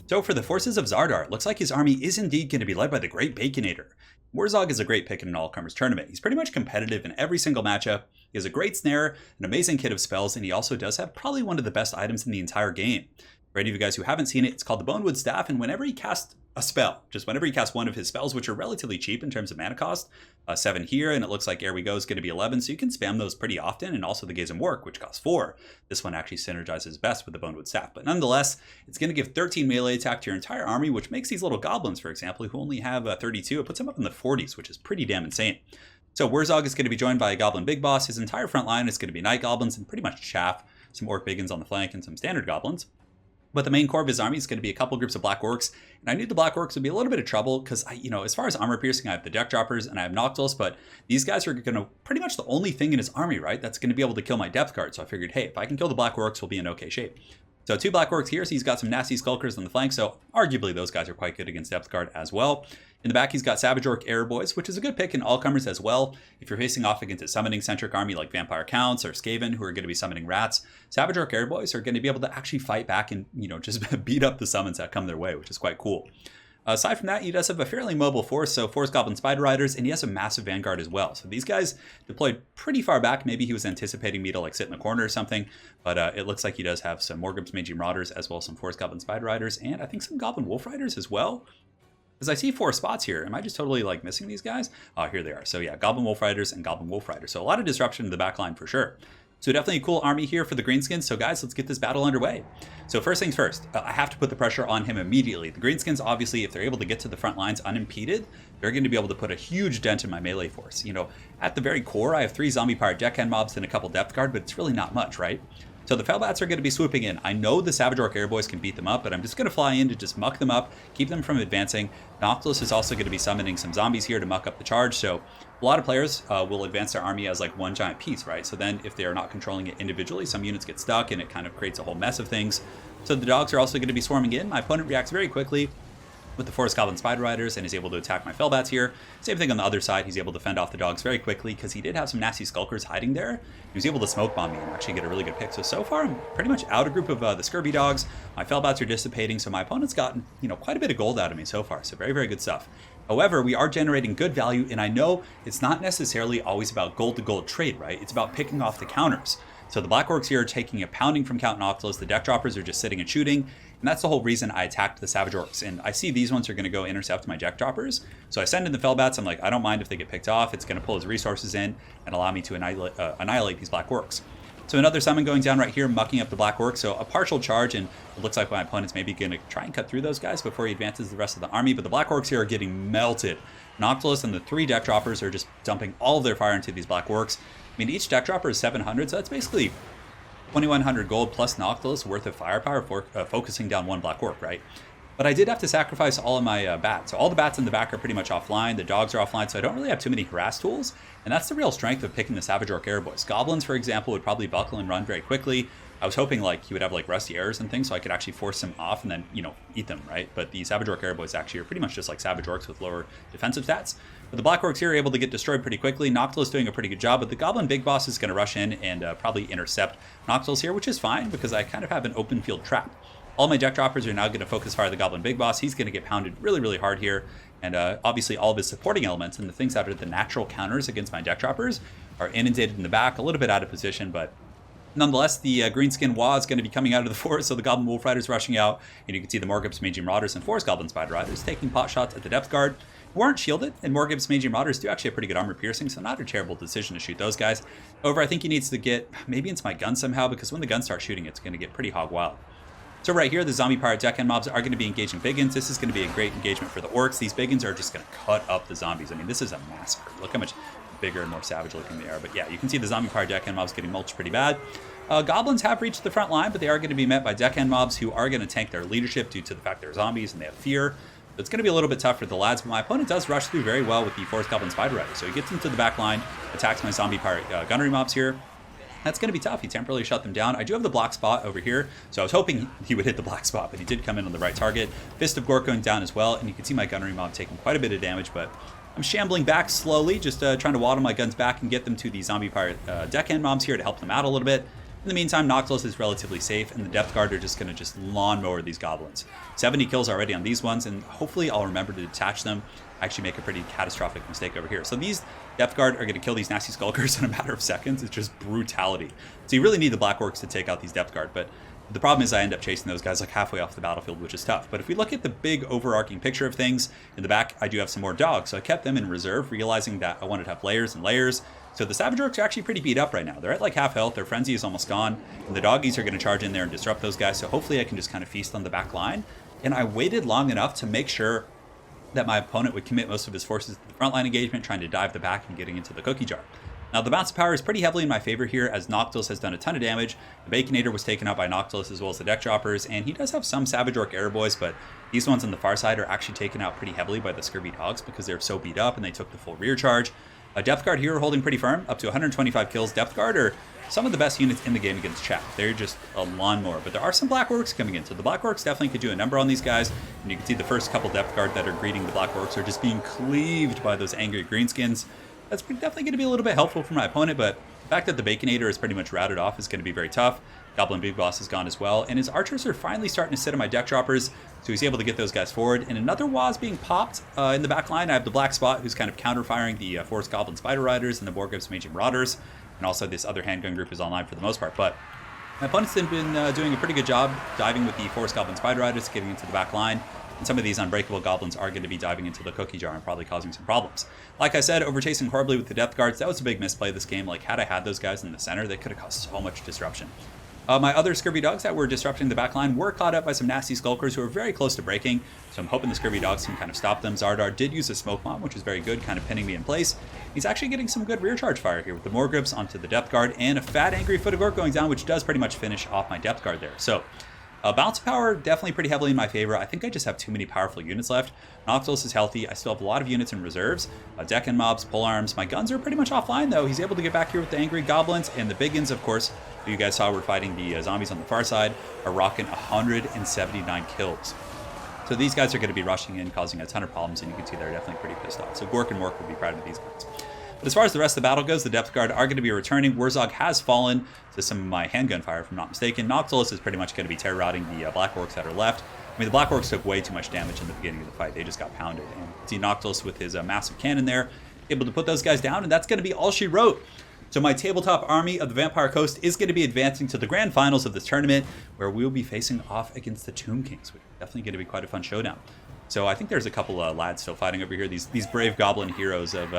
So for the forces of Zardar, it looks like his army is indeed going to be led by the Great Baconator. Warzog is a great pick in an all-comers tournament. He's pretty much competitive in every single matchup. He has a great snare, an amazing kit of spells, and he also does have probably one of the best items in the entire game. For any of you guys who haven't seen it, it's called the Bonewood Staff, and whenever he casts a spell, just whenever he casts one of his spells, which are relatively cheap in terms of mana cost, 7 here, and it looks like Here We Go is going to be 11, so you can spam those pretty often, and also the Gaze and Work, which costs 4. This one actually synergizes best with the Bonewood Staff, but nonetheless, it's going to give 13 melee attack to your entire army, which makes these little goblins, for example, who only have 32, it puts them up in the 40s, which is pretty damn insane. So Warzog is going to be joined by a Goblin Big Boss. His entire front line is going to be Night Goblins and pretty much Chaff, some Orc Biggins on the flank, and some Standard Goblins. But the main core of his army is going to be a couple groups of Black Orcs, and I knew the Black Orcs would be a little bit of trouble because, as far as armor piercing, I have the Deck Droppers and I have Noctilus, but these guys are going to pretty much the only thing in his army, right, that's going to be able to kill my Depth Guard. So I figured, hey, if I can kill the Black Orcs, we'll be in okay shape. So 2 Black Orcs here, so he's got some nasty Skulkers on the flank, so arguably those guys are quite good against Depth Guard as well. In the back, he's got Savage Orc Airboys, which is a good pick in all comers as well. If you're facing off against a summoning-centric army like Vampire Counts or Skaven, who are going to be summoning rats, Savage Orc Airboys are going to be able to actually fight back and, just beat up the summons that come their way, which is quite cool. Aside from that, he does have a fairly mobile force, so Force Goblin Spider Riders, and he has a massive Vanguard as well. So these guys deployed pretty far back. Maybe he was anticipating me to like sit in the corner or something, but it looks like he does have some Morgub's Mangy Marauders as well as some Force Goblin Spider Riders, and I think some Goblin Wolf Riders as well. Because I see 4 spots here. Am I just totally like missing these guys? Oh, here they are. So yeah, Goblin Wolf Riders and Goblin Wolf Riders. So a lot of disruption in the back line for sure. So definitely a cool army here for the Greenskins. So guys, let's get this battle underway. So first things first, I have to put the pressure on him immediately. The Greenskins, obviously, if they're able to get to the front lines unimpeded, they're going to be able to put a huge dent in my melee force. At the very core, I have 3 Zombie Pirate Deckhand mobs and a couple Depth Guard, but it's really not much, right? So the Felbats are going to be swooping in. I know the Savage Orc Airboys can beat them up, but I'm just going to fly in to just muck them up, keep them from advancing. Noctilus is also going to be summoning some zombies here to muck up the charge, so a lot of players will advance their army as like one giant piece, right? So then if they are not controlling it individually, some units get stuck and it kind of creates a whole mess of things. So the dogs are also going to be swarming in. My opponent reacts very quickly with the Forest Goblin Spider Riders and is able to attack my Felbats here. Same thing on the other side. He's able to fend off the dogs very quickly because he did have some nasty Skulkers hiding there. He was able to smoke bomb me and actually get a really good pick. So far, I'm pretty much out a group of the Scurvy dogs. My Felbats are dissipating, so my opponent's gotten, quite a bit of gold out of me so far. So very, very good stuff. However, we are generating good value, and I know it's not necessarily always about gold-to-gold trade, right? It's about picking off the counters. So the Black Orcs here are taking a pounding from Count Noctilus. The Deck Droppers are just sitting and shooting. And that's the whole reason I attacked the Savage Orcs. And I see these ones are going to go intercept my Deck Droppers. So I send in the Felbats. I'm like, I don't mind if they get picked off. It's going to pull his resources in and allow me to annihilate these Black Orcs. So another summon going down right here, mucking up the Black Orcs. So a partial charge, and it looks like my opponent's maybe going to try and cut through those guys before he advances the rest of the army. But the Black Orcs here are getting melted. Noctilus and the 3 Deck Droppers are just dumping all of their fire into these Black Orcs. I mean, each Deck Dropper is 700, so that's basically 2,100 gold plus Noctilus worth of firepower for focusing down one Black Orc, right? But I did have to sacrifice all of my bats. So all the bats in the back are pretty much offline. The dogs are offline, so I don't really have too many harass tools. And that's the real strength of picking the Savage Orc Airboys. Goblins, for example, would probably buckle and run very quickly. I was hoping like he would have like rusty arrows and things so I could actually force him off and then, eat them, right? But the Savage Orc Airboys actually are pretty much just like Savage Orcs with lower defensive stats. But the Black Orcs here are able to get destroyed pretty quickly. Noctilus doing a pretty good job, but the Goblin Big Boss is going to rush in and probably intercept Noctilus here, which is fine because I kind of have an open field trap. All my Deck Droppers are now going to focus fire the Goblin Big Boss. He's going to get pounded really, really hard here. And obviously all of his supporting elements and the things that are the natural counters against my Deck Droppers are inundated in the back, a little bit out of position, but nonetheless, the Greenskin Wa is going to be coming out of the forest, so the Goblin Wolf Riders rushing out, and you can see the Morgub's Mangy Marauders and Forest Goblin Spider Riders taking pot shots at the Depth Guard, who aren't shielded, and Morgub's Mangy Marauders do actually have pretty good armor piercing, so not a terrible decision to shoot those guys. However, I think he needs to get maybe into my gun somehow, because when the gun starts shooting, it's going to get pretty hog wild. So right here, the Zombie Pirate Deckhand mobs are going to be engaging Biggins. This is going to be a great engagement for the Orcs. These Biggins are just going to cut up the zombies. I mean, this is a massacre. Look how much bigger and more savage looking they are. But yeah, you can see the Zombie Pirate Deckhand mobs getting mulched pretty bad. Goblins have reached the front line, but they are going to be met by Deckhand mobs who are going to tank their leadership due to the fact they're zombies and they have fear. So it's going to be a little bit tough for the lads, but my opponent does rush through very well with the Forest Goblin Spider Rider. So he gets into the back line, attacks my Zombie Pirate Gunnery mobs here. That's going to be tough. He temporarily shut them down. I do have the black spot over here, so I was hoping he would hit the black spot, but he did come in on the right target. Fist of Gork going down as well, and you can see my Gunnery mob taking quite a bit of damage, but I'm shambling back slowly, just trying to waddle my guns back and get them to the Zombie Pirate Deckhand mobs here to help them out a little bit. In the meantime, Noctilus is relatively safe, and the Depth Guard are just going to lawnmower these goblins. 70 kills already on these ones, and hopefully I'll remember to detach them. I actually make a pretty catastrophic mistake over here. So these Depth Guard are going to kill these nasty Skulkers in a matter of seconds. It's just brutality. So you really need the Black Orcs to take out these Depth Guard, but the problem is I end up chasing those guys like halfway off the battlefield, which is tough. But if we look at the big overarching picture of things, in the back I do have some more dogs, so I kept them in reserve, realizing that I wanted to have layers and layers. So the Savage Orcs are actually pretty beat up right now. They're at like half health, their Frenzy is almost gone, and the doggies are going to charge in there and disrupt those guys, so hopefully I can just kind of feast on the back line. And I waited long enough to make sure that my opponent would commit most of his forces to the frontline engagement, trying to dive the back and getting into the cookie jar. Now the bounce of power is pretty heavily in my favor here, as Noctilus has done a ton of damage. The Baconator was taken out by Noctilus as well as the Deck Droppers, and he does have some Savage Orc Airboys, but these ones on the far side are actually taken out pretty heavily by the Scurvy Dogs because they're so beat up and they took the full rear charge. A Depth Guard here holding pretty firm, up to 125 kills. Depth Guard are some of the best units in the game against Chaps. They're just a lawnmower, but there are some Black Orcs coming in, so the Black Orcs definitely could do a number on these guys, and you can see the first couple Depth Guard that are greeting the Black Orcs are just being cleaved by those angry greenskins. That's definitely going to be a little bit helpful for my opponent, but the fact that the Baconator is pretty much routed off is going to be very tough. Goblin Big Boss is gone as well, and his archers are finally starting to sit on my deck droppers, so he's able to get those guys forward. And another Waz being popped in the back line. I have the Black Spot, who's kind of counter-firing the Forest Goblin Spider Riders and the Borgif's Mage Marauders, and also this other handgun group is online for the most part. But my opponent's been doing a pretty good job diving with the Forest Goblin Spider Riders, getting into the back line. And some of these Unbreakable Goblins are going to be diving into the cookie jar and probably causing some problems. Like I said, overchasing horribly with the Depth Guards, that was a big misplay this game. Like, had I had those guys in the center, they could have caused so much disruption. My other Scurvy Dogs that were disrupting the backline were caught up by some nasty Skulkers who were very close to breaking, so I'm hoping the Scurvy Dogs can kind of stop them. Zardar did use a Smoke Bomb, which is very good, kind of pinning me in place. He's actually getting some good rear charge fire here with the Morgrips onto the Depth Guard, and a fat Angry Foot of Gork going down, which does pretty much finish off my Depth Guard there. So, bounce power, definitely pretty heavily in my favor. I think I just have too many powerful units left. Noctilus is healthy. I still have a lot of units in reserves. Deck and mobs, polearms. My guns are pretty much offline, though. He's able to get back here with the Angry Goblins, and the Biggins, of course, who you guys saw were fighting the zombies on the far side, are rocking 179 kills. So these guys are going to be rushing in, causing a ton of problems, and you can see they're definitely pretty pissed off. So Gork and Mork will be proud of these guys. But as far as the rest of the battle goes, the Depth Guard are going to be returning. Wurzog has fallen to some of my handgun fire, if I'm not mistaken. Noctilus is pretty much going to be terror-routing the Black Orcs that are left. I mean, the Black Orcs took way too much damage in the beginning of the fight. They just got pounded. And you see Noctilus with his massive cannon there, able to put those guys down, and that's going to be all she wrote. So my tabletop army of the Vampire Coast is going to be advancing to the grand finals of this tournament, where we will be facing off against the Tomb Kings, which is definitely going to be quite a fun showdown. So I think there's a couple lads still fighting over here. These brave goblin heroes of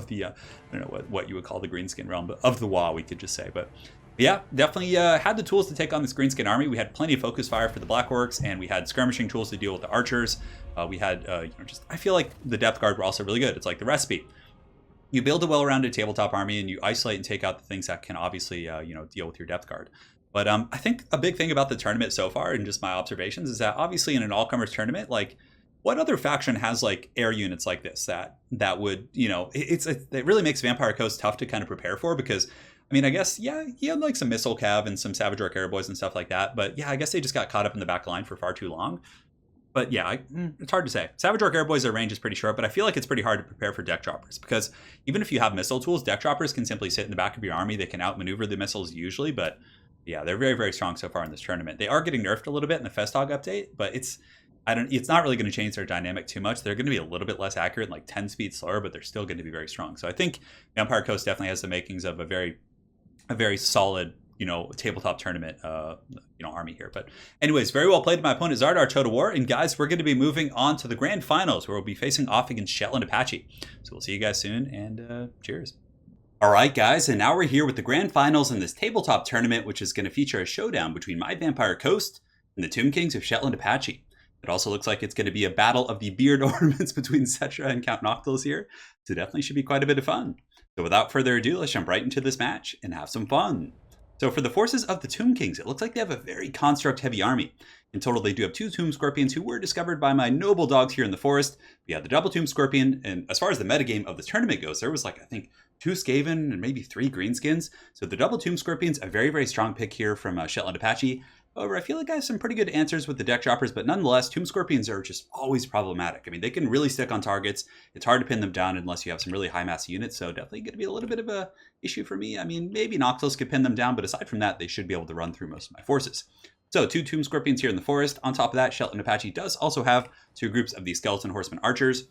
the I don't know what you would call the Greenskin realm, but of the WoW we could just say. But yeah, definitely had the tools to take on this Greenskin army. We had plenty of focus fire for the Black Orcs, and we had skirmishing tools to deal with the archers. We had just I feel like the Depth Guard were also really good. It's like the recipe. You build a well-rounded tabletop army, and you isolate and take out the things that can obviously deal with your Depth Guard. But I think a big thing about the tournament so far, and just my observations, is that obviously in an all-comers tournament, like, what other faction has like air units like this that would, it really makes Vampire Coast tough to kind of prepare for, because I mean, I guess, yeah, he had like some missile cav and some Savage Orc Air Boys and stuff like that, but yeah, I guess they just got caught up in the back line for far too long. But yeah, it's hard to say. Savage Orc Air Boys, their range is pretty short, but I feel like it's pretty hard to prepare for deck droppers, because even if you have missile tools, deck droppers can simply sit in the back of your army. They can outmaneuver the missiles usually, but yeah, they're very, very strong so far in this tournament. They are getting nerfed a little bit in the Festog update, but it's not really going to change their dynamic too much. They're going to be a little bit less accurate, like 10 speed slower, but they're still going to be very strong. So I think Vampire Coast definitely has the makings of a very solid, tabletop tournament, army here. But anyways, very well played by my opponent, Zardar Total War. And guys, we're going to be moving on to the grand finals, where we'll be facing off against Shetland Apache. So we'll see you guys soon, and cheers. All right, guys, and now we're here with the grand finals in this tabletop tournament, which is going to feature a showdown between my Vampire Coast and the Tomb Kings of Shetland Apache. It also looks like it's going to be a battle of the beard ornaments between Cetra and Count Noctilus here, so definitely should be quite a bit of fun. So without further ado, let's jump right into this match and have some fun. So for the forces of the Tomb Kings, it looks like they have a very construct-heavy army. In total, they do have 2 Tomb Scorpions who were discovered by my noble dogs here in the forest. We have the double Tomb Scorpion, and as far as the metagame of the tournament goes, there was I think 2 Skaven and maybe 3 Greenskins. So the double Tomb Scorpion's a very, very strong pick here from Shetland Apache. However, I feel like I have some pretty good answers with the deck droppers, but nonetheless, Tomb Scorpions are just always problematic. I mean, they can really stick on targets. It's hard to pin them down unless you have some really high mass units, so definitely going to be a little bit of a issue for me. I mean, maybe Noctilus could pin them down, but aside from that, they should be able to run through most of my forces. So 2 Tomb Scorpions here in the forest. On top of that, Shetland Apache does also have 2 groups of these Skeleton Horseman Archers,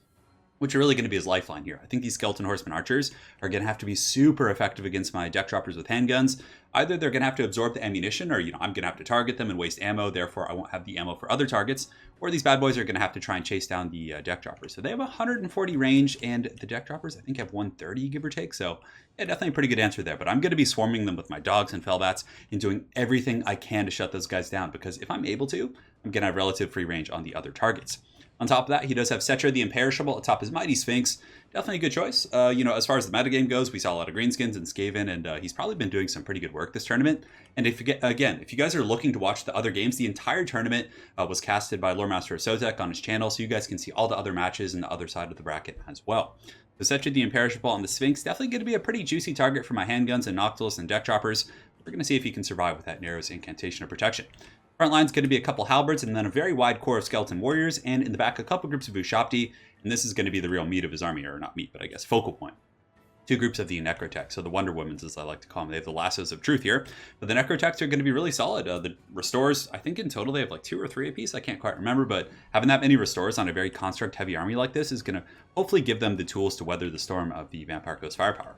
which are really going to be his lifeline here. I think these Skeleton Horseman Archers are going to have to be super effective against my deck droppers with handguns. Either they're going to have to absorb the ammunition, or I'm going to have to target them and waste ammo, therefore I won't have the ammo for other targets, or these bad boys are going to have to try and chase down the deck droppers. So they have 140 range, and the deck droppers I think have 130, give or take, so yeah, definitely a pretty good answer there. But I'm going to be swarming them with my dogs and fellbats and doing everything I can to shut those guys down, because if I'm able to, I'm going to have relative free range on the other targets. On top of that, he does have Cetra the Imperishable atop his Mighty Sphinx. definitely a good choice. As far as the metagame goes, we saw a lot of greenskins and Skaven, and he's probably been doing some pretty good work this tournament. And if you guys are looking to watch the other games, the entire tournament was casted by Lore Master Sotek on his channel, so you guys can see all the other matches and the other side of the bracket as well. So Setra the Imperishable and the Sphinx, definitely going to be a pretty juicy target for my handguns and Noctilus and deck droppers. We're going to see if he can survive with that Narrow's Incantation of Protection. Front line's going to be a couple halberds and then a very wide core of skeleton warriors, and in the back a couple groups of Ushapti, and this is going to be the real meat of his army, or not meat, but I guess focal point. Two groups of the Necrotech, so the Wonder Womans as I like to call them. They have the lassos of truth here, but the Necrotechs are going to be really solid. The restores, I think in total they have like 2 or 3 apiece, I can't quite remember, but having that many restores on a very construct heavy army like this is going to hopefully give them the tools to weather the storm of the Vampire Coast firepower.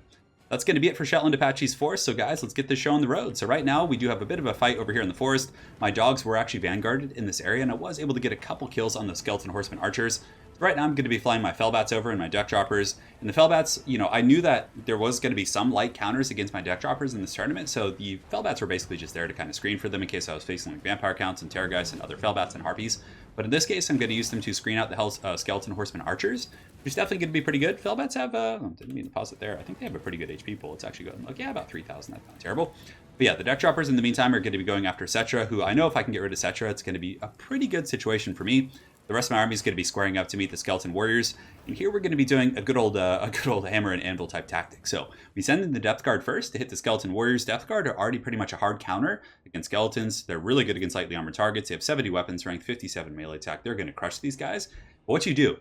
That's going to be it for Shetland Apache's force, so guys, let's get this show on the road. So right now, we do have a bit of a fight over here in the forest. My dogs were actually vanguarded in this area, and I was able to get a couple kills on the Skeleton Horseman Archers. Right now, I'm going to be flying my Fellbats over and my Deck Droppers. And the Fellbats, I knew that there was going to be some light counters against my Deck Droppers in this tournament, so the Fellbats were basically just there to kind of screen for them in case I was facing like Vampire Counts and Terrorgeists and other Fellbats and Harpies. But in this case, I'm going to use them to screen out the Skeleton Horseman Archers, which is definitely going to be pretty good. Fellbats have, didn't mean to pause it there. I think they have a pretty good HP pool. It's actually going, like, yeah, about 3,000. That's not terrible. But yeah, the Deck Droppers in the meantime are going to be going after Setra, who I know if I can get rid of Setra, it's going to be a pretty good situation for me. The rest of my army is going to be squaring up to meet the Skeleton Warriors, and here we're going to be doing a good old hammer and anvil type tactic. So we send in the Depth Guard first to hit the Skeleton Warriors. Depth Guard are already pretty much a hard counter against skeletons. They're really good against lightly armored targets. They have 70 weapons, ranked 57 melee attack. They're going to crush these guys. But what you do,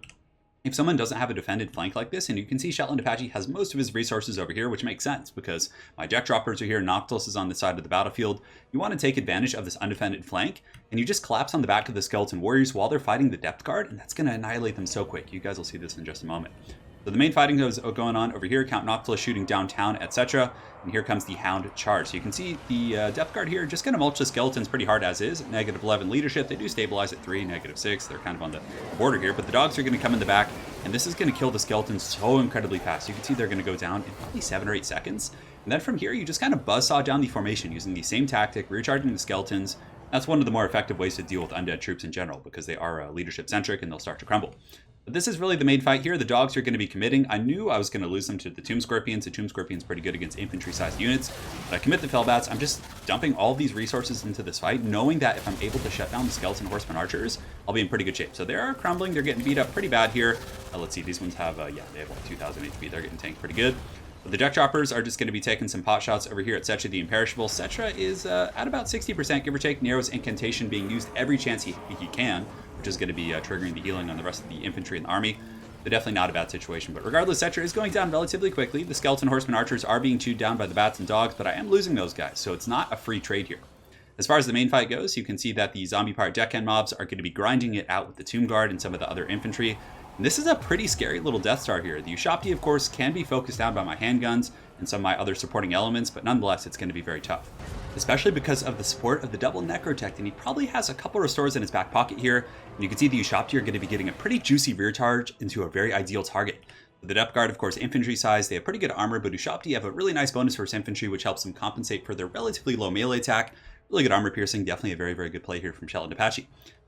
if someone doesn't have a defended flank like this, and you can see Shetland Apache has most of his resources over here, which makes sense because my Deck Droppers are here, Noctilus is on the side of the battlefield. You want to take advantage of this undefended flank, and you just collapse on the back of the Skeleton Warriors while they're fighting the Depth Guard, and that's going to annihilate them so quick. You guys will see this in just a moment. So the main fighting is going on over here. Count Noctilus shooting downtown, etc. And here comes the Hound charge. So you can see the Depth Guard here just going to mulch the skeletons pretty hard as is. Negative 11 leadership. They do stabilize at 3, negative 6. They're kind of on the border here. But the dogs are going to come in the back, and this is going to kill the skeletons so incredibly fast. You can see they're going to go down in probably 7 or 8 seconds. And then from here, you just kind of buzzsaw down the formation using the same tactic, recharging the skeletons. That's one of the more effective ways to deal with undead troops in general because they are leadership centric and they'll start to crumble. But this is really the main fight here. The dogs are going to be committing. I knew I was going to lose them to the Tomb Scorpions. The Tomb Scorpions pretty good against infantry-sized units. But I commit the Fellbats. I'm just dumping all these resources into this fight, knowing that if I'm able to shut down the Skeleton Horseman Archers, I'll be in pretty good shape. So they are crumbling. They're getting beat up pretty bad here. Let's see. These ones have, they have like 2,000 HP. They're getting tanked pretty good. But the Deck Droppers are just going to be taking some pot shots over here at Setra the Imperishable. Setra is at about 60%, give or take. Narrow's Incantation being used every chance he can, which is going to be triggering the healing on the rest of the infantry and the army. So definitely not a bad situation. But regardless, Setra is going down relatively quickly. The Skeleton Horseman Archers are being chewed down by the bats and dogs, but I am losing those guys, so it's not a free trade here. As far as the main fight goes, you can see that the Zombie Pirate Deckhand mobs are going to be grinding it out with the Tomb Guard and some of the other infantry. And this is a pretty scary little Death Star here. The Ushapti, of course, can be focused down by my handguns and some of my other supporting elements, but nonetheless, it's going to be very tough. Especially because of the support of the double Necrotech, and he probably has a couple restores in his back pocket here. And you can see the Ushapti are going to be getting a pretty juicy rear charge into a very ideal target. The Depth Guard, of course, infantry size, they have pretty good armor, but Ushapti have a really nice bonus for his infantry, which helps them compensate for their relatively low melee attack. Really good armor piercing, definitely a very, very good play here from Shetland Apache.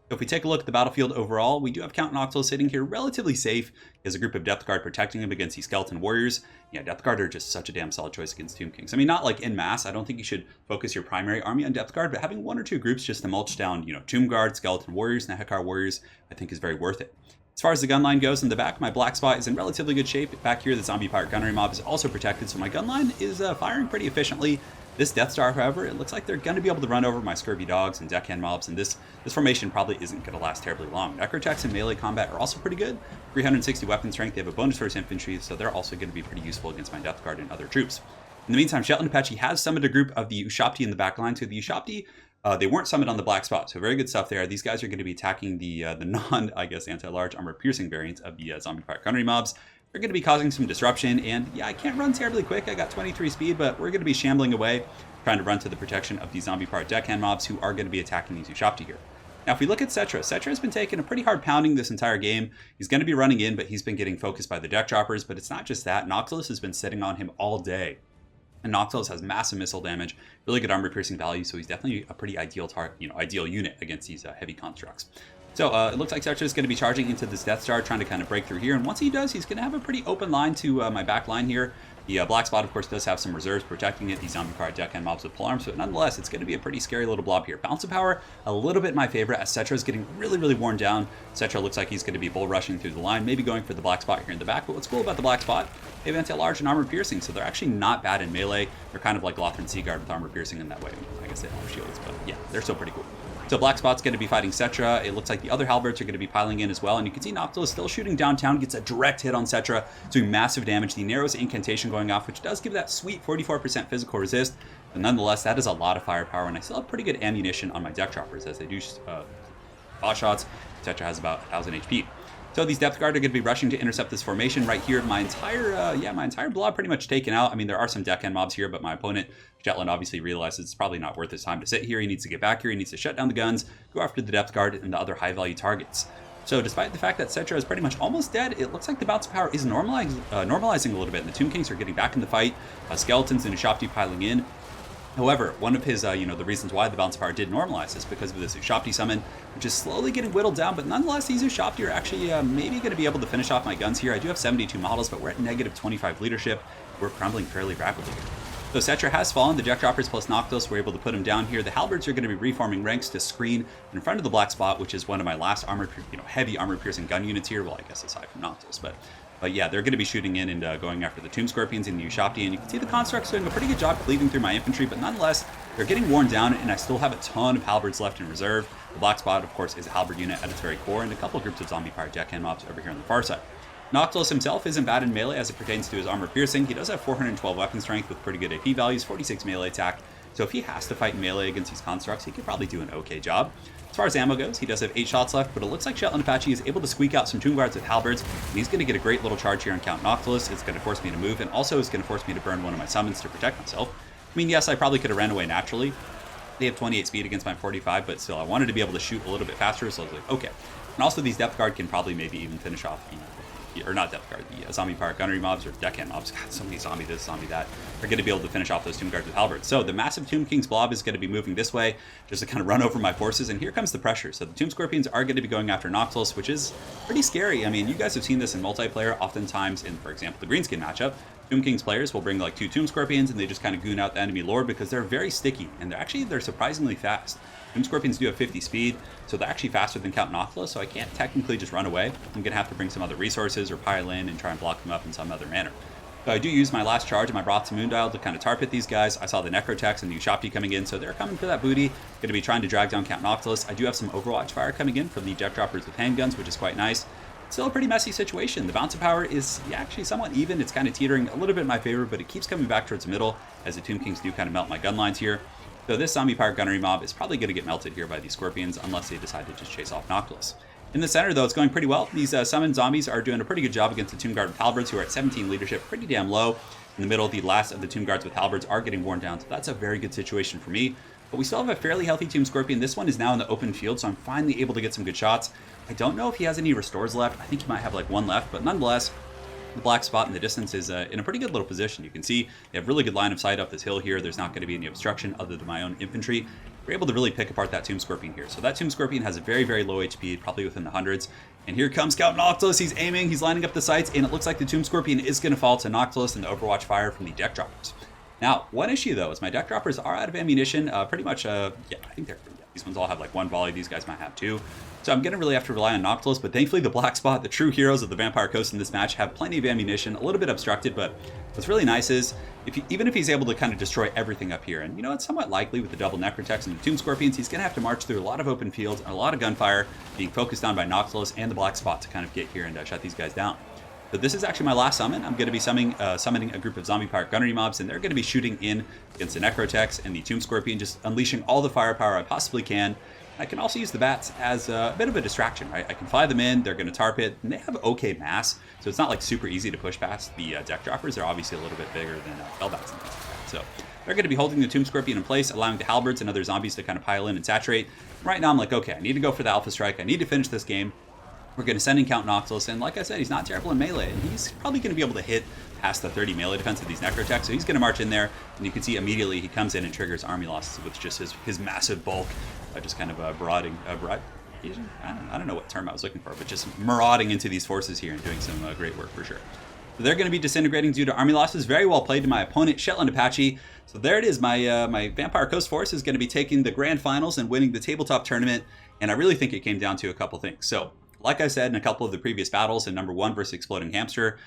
So if we take a look at the battlefield overall, we do have Count Noctilus sitting here relatively safe. He has a group of Depth Guard protecting him against these Skeleton Warriors. Yeah, Depth Guard are just such a damn solid choice against Tomb Kings. I mean, not like en masse. I don't think you should focus your primary army on Depth Guard, but having 1 or 2 groups just to mulch down, Tomb Guard, Skeleton Warriors, Nehekar Warriors, I think is very worth it. As far as the gun line goes in the back, my black spot is in relatively good shape. Back here, the Zombie Pirate Gunnery mob is also protected, so my gun line is firing pretty efficiently. This Death Star, however, it looks like they're going to be able to run over my Scurvy Dogs and Deckhand mobs, and this formation probably isn't going to last terribly long. Necrotechs in melee combat are also pretty good. 360 weapon strength, they have a bonus for his infantry, so they're also going to be pretty useful against my Death Guard and other troops. In the meantime, Shetland Apache has summoned a group of the Ushapti in the back line. So the Ushapti, they weren't summoned on the black spot, so very good stuff there. These guys are going to be attacking the non, I guess, anti-large armor piercing variants of the Zombie Pirate Gunnery mobs. They're going to be causing some disruption, and yeah, I can't run terribly quick. I got 23 speed, but we're going to be shambling away, trying to run to the protection of the Zombie Pirate Deckhand mobs who are going to be attacking these Ushapti here. Now, if we look at Setra, Setra has been taking a pretty hard pounding this entire game. He's going to be running in, but he's been getting focused by the Deck Droppers, but it's not just that. Noctilus has been sitting on him all day. And Noctilus has massive missile damage, really good armor piercing value, so he's definitely a pretty ideal ideal unit against these heavy constructs. So it looks like Setra is going to be charging into this Death Star, trying to kind of break through here. And once he does, he's going to have a pretty open line to my back line here. The Black Spot, of course, does have some reserves protecting it. These zombie-powered deckhand mobs with polearms, but nonetheless, it's going to be a pretty scary little blob here. Balance of power, a little bit my favorite, as Setra is getting really, really worn down. Setra looks like he's going to be bull rushing through the line, maybe going for the Black Spot here in the back. But what's cool about the Black Spot, they have anti-large and armor piercing, so they're actually not bad in melee. They're kind of like Lothran Seaguard with armor piercing in that way. I guess they don't have shields, but yeah, they're still pretty cool. So Black Spot's going to be fighting Setra. It looks like the other halberds are going to be piling in as well. And you can see Noctilus still shooting downtown, gets a direct hit on Setra, doing massive damage. The Narrow's incantation going off, which does give that sweet 44% physical resist. But nonetheless, that is a lot of firepower. And I still have pretty good ammunition on my deck droppers as they do bot shots. Setra has about 1,000 HP. So these Depth Guard are going to be rushing to intercept this formation right here. My entire blob pretty much taken out. I mean, there are some deckhand mobs here, but my opponent, Jetland, obviously realizes it's probably not worth his time to sit here. He needs to get back here. He needs to shut down the guns, go after the Depth Guard and the other high-value targets. So despite the fact that Setra is pretty much almost dead, it looks like the bounce of power is normalizing a little bit, and the Tomb Kings are getting back in the fight. Skeletons and Ushopti piling in. However, one of his, the reasons why the bounce of power did normalize is because of this Ushopti summon, which is slowly getting whittled down, but nonetheless, these Ushopti are actually maybe going to be able to finish off my guns here. I do have 72 models, but we're at negative 25 leadership. We're crumbling fairly rapidly here. So Setra has fallen. The Deck Droppers plus Noctilus were able to put him down here. The Halberds are going to be reforming ranks to screen in front of the Black Spot, which is one of my last heavy armor-piercing gun units here. Well, I guess aside from Noctilus, but yeah, they're going to be shooting in and going after the Tomb Scorpions and the Ushopti, and you can see the Constructs doing a pretty good job cleaving through my infantry, but nonetheless, they're getting worn down, and I still have a ton of Halberds left in reserve. The Black Spot, of course, is a Halberd unit at its very core, and a couple groups of zombie-powered deckhand mobs over here on the far side. Noctilus himself isn't bad in melee as it pertains to his armor piercing. He does have 412 weapon strength with pretty good AP values, 46 melee attack, so if he has to fight in melee against these Constructs, he could probably do an okay job. As far as ammo goes, he does have 8 shots left, but it looks like Shetland Apache is able to squeak out some Tomb Guards with Halberds, and he's going to get a great little charge here on Count Noctilus. It's going to force me to move, and also it's going to force me to burn one of my summons to protect myself. I mean, yes, I probably could have ran away naturally. They have 28 speed against my 45, but still, I wanted to be able to shoot a little bit faster, so I was like, okay. And also, these Depth Guard can probably maybe even finish off or not Depth Guard, the zombie-powered gunnery mobs or deckhand mobs. God, so many zombie this, zombie that. Are going to be able to finish off those Tomb Guards with Halberds. So the massive Tomb King's blob is going to be moving this way, just to kind of run over my forces, and here comes the pressure. So the Tomb Scorpions are going to be going after Noctilus, which is pretty scary. I mean, you guys have seen this in multiplayer, oftentimes in, for example, the Greenskin matchup. Tomb King's players will bring like 2 Tomb Scorpions, and they just kind of goon out the enemy lord because they're very sticky, and they're surprisingly fast. Tomb Scorpions do have 50 speed, so they're actually faster than Count Noctilus, so I can't technically just run away. I'm going to have to bring some other resources or pile in and try and block them up in some other manner. So I do use my last charge and my Broths and Moondial to kind of tar pit these guys. I saw the Necrotex and the Ushopti coming in, so they're coming for that booty. Going to be trying to drag down Count Noctilus. I do have some Overwatch fire coming in from the Deck Droppers with handguns, which is quite nice. Still a pretty messy situation. The bounce of power is actually somewhat even. It's kind of teetering a little bit in my favor, but it keeps coming back towards the middle as the Tomb Kings do kind of melt my gun lines here. So this zombie-powered gunnery mob is probably going to get melted here by these Scorpions unless they decide to just chase off Noctilus. In the center, though, it's going pretty well. These summoned zombies are doing a pretty good job against the Tomb Guard with Halberds, who are at 17 leadership, pretty damn low. In the middle, the last of the Tomb Guards with Halberds are getting worn down, so that's a very good situation for me. But we still have a fairly healthy Tomb Scorpion. This one is now in the open field, so I'm finally able to get some good shots. I don't know if he has any restores left. I think he might have like 1 left, but nonetheless, the Black Spot in the distance is in a pretty good little position. You can see they have really good line of sight up this hill here. There's not going to be any obstruction other than my own infantry. We're able to really pick apart that Tomb Scorpion here. So that Tomb Scorpion has a very, very low HP, probably within the hundreds. And here comes Count Noctilus. He's aiming, he's lining up the sights, and it looks like the Tomb Scorpion is going to fall to Noctilus and the Overwatch fire from the Deck Droppers. Now, one issue though is my Deck Droppers are out of ammunition. Pretty much, I think these ones all have like 1 volley. These guys might have 2. So I'm going to really have to rely on Noctilus, but thankfully the Black Spot, the true heroes of the Vampire Coast in this match, have plenty of ammunition, a little bit obstructed, but what's really nice is, even if he's able to kind of destroy everything up here, and you know, it's somewhat likely with the double Necrotex and the Tomb Scorpions, he's going to have to march through a lot of open fields and a lot of gunfire being focused on by Noctilus and the Black Spot to kind of get here and shut these guys down. But this is actually my last summon. I'm going to be summoning a group of zombie-powered gunnery mobs, and they're going to be shooting in against the Necrotex and the Tomb Scorpion, just unleashing all the firepower I possibly can. I can also use the bats as a bit of a distraction, right? I can fly them in, they're going to tar pit, and they have okay mass, so it's not like super easy to push past the Deck Droppers. They're obviously a little bit bigger than Hellbats and things like that. So they're going to be holding the Tomb Scorpion in place, allowing the Halberds and other zombies to kind of pile in and saturate. Right now I'm like, okay, I need to go for the Alpha Strike. I need to finish this game. We're going to send in Count Noctilus, and like I said, he's not terrible in melee, and he's probably going to be able to hit past the 30 melee defense of these Necrotex, so he's going to march in there, and you can see immediately he comes in and triggers army losses with just his massive bulk, just kind of I don't know what term I was looking for, but just marauding into these forces here and doing some great work for sure. So they're going to be disintegrating due to army losses. Very well played to my opponent, Shetland Apache. So there it is. My Vampire Coast force is going to be taking the grand finals and winning the tabletop tournament. And I really think it came down to a couple things. So like I said in a couple of the previous battles in number 1 versus Exploding Hamster,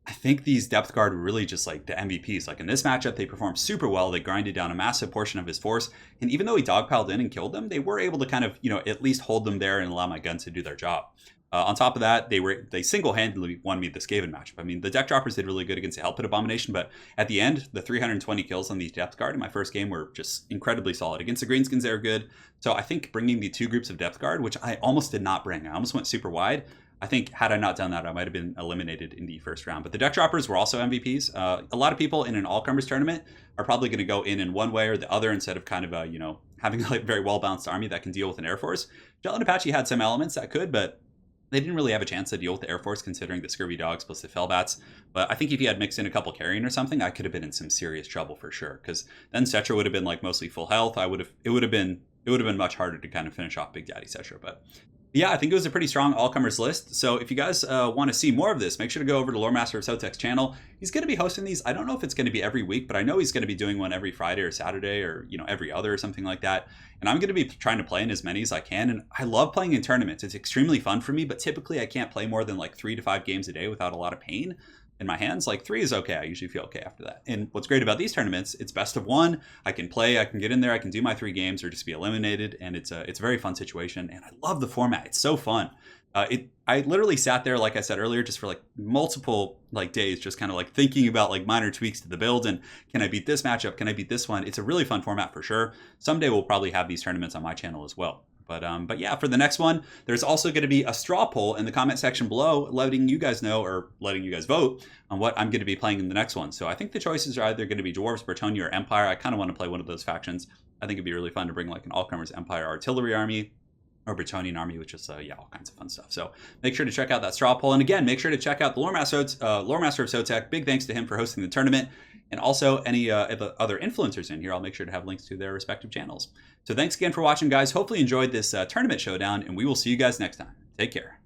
I think these depth guard were really just like the MVPs. Like in this matchup, they performed super well. They grinded down a massive portion of his force. And even though he dogpiled in and killed them, they were able to kind of, at least hold them there and allow my guns to do their job. On top of that, they single-handedly won me the Skaven matchup. I mean, the deck droppers did really good against the Hellpit Abomination, but at the end, the 320 kills on the depth guard in my first game were just incredibly solid. Against the Greenskins, they were good. So I think bringing the 2 groups of depth guard, which I almost did not bring, I almost went super wide. I think had I not done that, I might have been eliminated in the first round. But the deck droppers were also MVPs. A lot of people in an all-comers tournament are probably going to go in one way or the other instead of kind of, having a very well-balanced army that can deal with an Air Force. Shetland Apache had some elements that could, but they didn't really have a chance to deal with the Air Force considering the Scurvy Dogs plus the Fellbats. But I think if he had mixed in a couple carrion or something, I could have been in some serious trouble for sure. Because then Cetra would have been like mostly full health. It would have been much harder to kind of finish off Big Daddy Cetra. But yeah, I think it was a pretty strong all-comers list. So if you guys want to see more of this, make sure to go over to Lore Master of Sotek's channel. He's going to be hosting these. I don't know if it's going to be every week, but I know he's going to be doing one every Friday or Saturday or, every other or something like that. And I'm going to be trying to play in as many as I can. And I love playing in tournaments. It's extremely fun for me, but typically I can't play more than like 3 to 5 games a day without a lot of pain in my hands. Like 3 is okay. I usually feel okay after that. And what's great about these tournaments, it's best of 1. I can play, I can get in there, I can do my 3 games or just be eliminated. And it's a very fun situation. And I love the format. It's so fun. I literally sat there, like I said earlier, just for like multiple days, just kind of like thinking about like minor tweaks to the build and can I beat this matchup? Can I beat this one? It's a really fun format for sure. Someday we'll probably have these tournaments on my channel as well. But yeah, for the next one, there's also going to be a straw poll in the comment section below, letting you guys know or letting you guys vote on what I'm going to be playing in the next one. So I think the choices are either going to be Dwarves, Bretonnia, or Empire. I kind of want to play one of those factions. I think it'd be really fun to bring like an all-comers Empire artillery army or Bretonian army, which is, all kinds of fun stuff. So make sure to check out that straw poll. And again, make sure to check out the Lore Master of Sotek. Big thanks to him for hosting the tournament. And also any other influencers in here, I'll make sure to have links to their respective channels. So thanks again for watching, guys. Hopefully you enjoyed this tournament showdown, and we will see you guys next time. Take care.